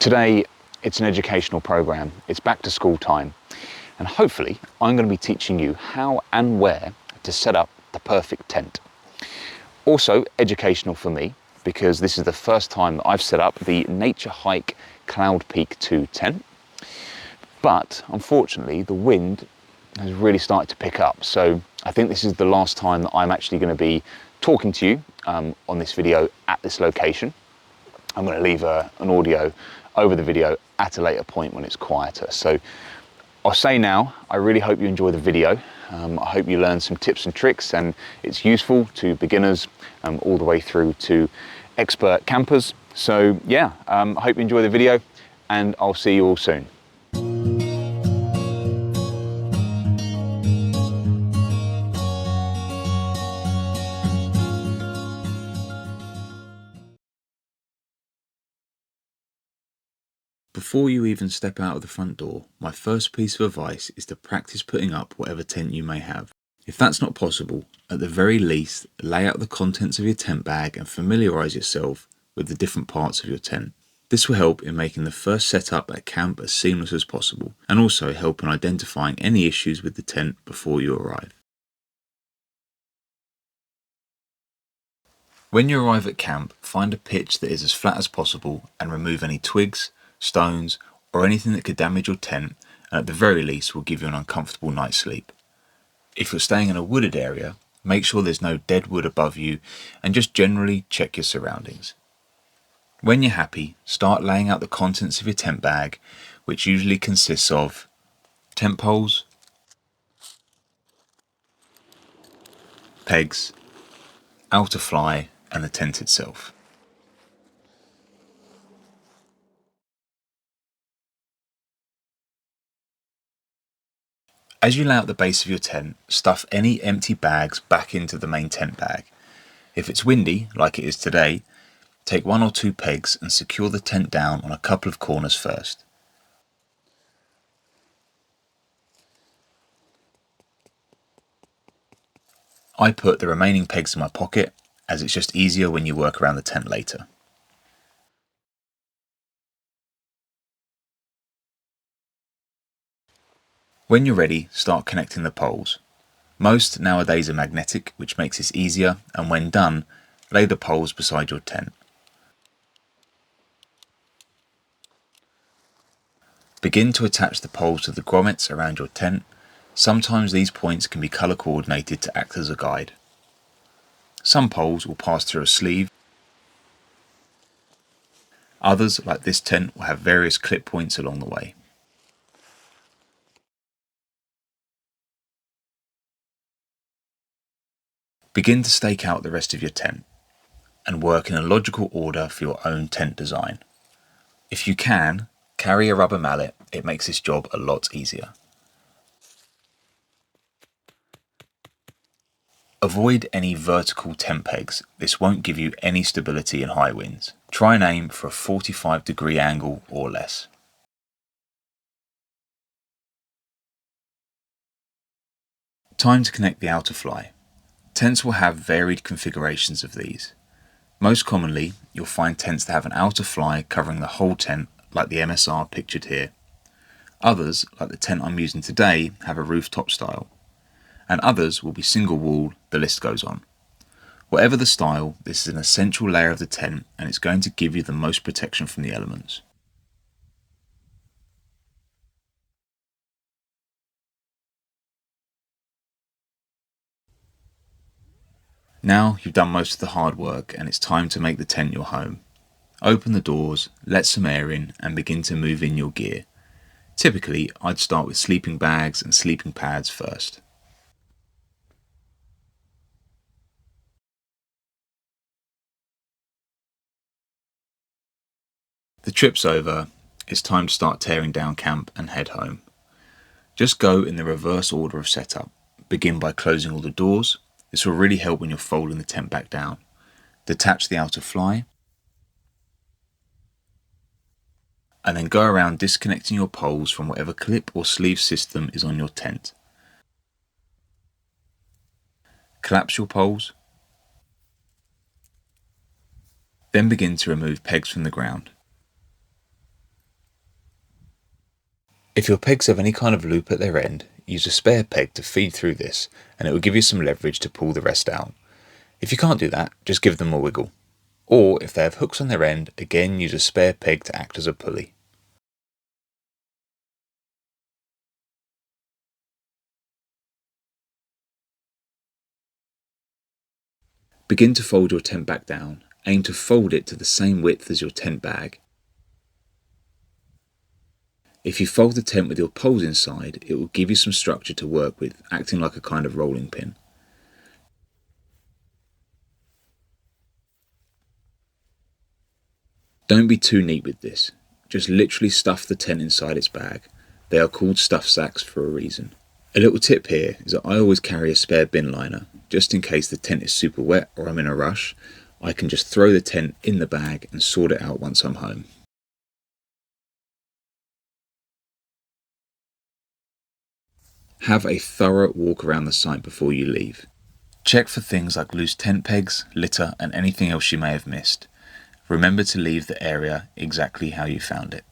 Today, it's an educational program. It's back to school time. And hopefully, I'm going to be teaching you how and where to set up the perfect tent. Also educational for me, because this is the first time that I've set up the Nature Hike Cloud Peak 2 tent. But unfortunately, the wind has really started to pick up. So I think this is the last time that I'm actually going to be talking to you on this video at this location. I'm going to leave an audio over the video at a later point when it's quieter. So I'll say now, I really hope you enjoy the video. I hope you learn some tips and tricks, and it's useful to beginners all the way through to expert campers. So yeah, I hope you enjoy the video, and I'll see you all soon. Before you even step out of the front door, my first piece of advice is to practice putting up whatever tent you may have. If that's not possible, at the very least, lay out the contents of your tent bag and familiarise yourself with the different parts of your tent. This will help in making the first setup at camp as seamless as possible, and also help in identifying any issues with the tent before you arrive. When you arrive at camp, find a pitch that is as flat as possible and remove any twigs, stones, or anything that could damage your tent, and at the very least will give you an uncomfortable night's sleep. If you're staying in a wooded area, make sure there's no dead wood above you, and just generally check your surroundings. When you're happy, start laying out the contents of your tent bag, which usually consists of tent poles, pegs, outer fly, and the tent itself. As you lay out the base of your tent, stuff any empty bags back into the main tent bag. If it's windy, like it is today, take 1 or 2 pegs and secure the tent down on a couple of corners first. I put the remaining pegs in my pocket, as it's just easier when you work around the tent later. When you're ready, start connecting the poles. Most nowadays are magnetic, which makes this easier, and when done, lay the poles beside your tent. Begin to attach the poles to the grommets around your tent. Sometimes these points can be colour coordinated to act as a guide. Some poles will pass through a sleeve. Others, like this tent, will have various clip points along the way. Begin to stake out the rest of your tent and work in a logical order for your own tent design. If you can, carry a rubber mallet. It makes this job a lot easier. Avoid any vertical tent pegs. This won't give you any stability in high winds. Try and aim for a 45-degree angle or less. Time to connect the outer fly. Tents will have varied configurations of these. Most commonly, you'll find tents that have an outer fly covering the whole tent, like the MSR pictured here. Others, like the tent I'm using today, have a rooftop style. And others will be single wall, the list goes on. Whatever the style, this is an essential layer of the tent, and it's going to give you the most protection from the elements. Now you've done most of the hard work, and it's time to make the tent your home. Open the doors, let some air in, and begin to move in your gear. Typically, I'd start with sleeping bags and sleeping pads first. The trip's over, it's time to start tearing down camp and head home. Just go in the reverse order of setup. Begin by closing all the doors. This will really help when you're folding the tent back down. Detach the outer fly, and then go around disconnecting your poles from whatever clip or sleeve system is on your tent. Collapse your poles, then begin to remove pegs from the ground. If your pegs have any kind of loop at their end, use a spare peg to feed through this and it will give you some leverage to pull the rest out. If you can't do that, just give them a wiggle. Or if they have hooks on their end, again use a spare peg to act as a pulley. Begin to fold your tent back down. Aim to fold it to the same width as your tent bag. If you fold the tent with your poles inside, it will give you some structure to work with, acting like a kind of rolling pin. Don't be too neat with this. Just literally stuff the tent inside its bag. They are called stuff sacks for a reason. A little tip here is that I always carry a spare bin liner, just in case the tent is super wet or I'm in a rush. I can just throw the tent in the bag and sort it out once I'm home. Have a thorough walk around the site before you leave. Check for things like loose tent pegs, litter and anything else you may have missed. Remember to leave the area exactly how you found it.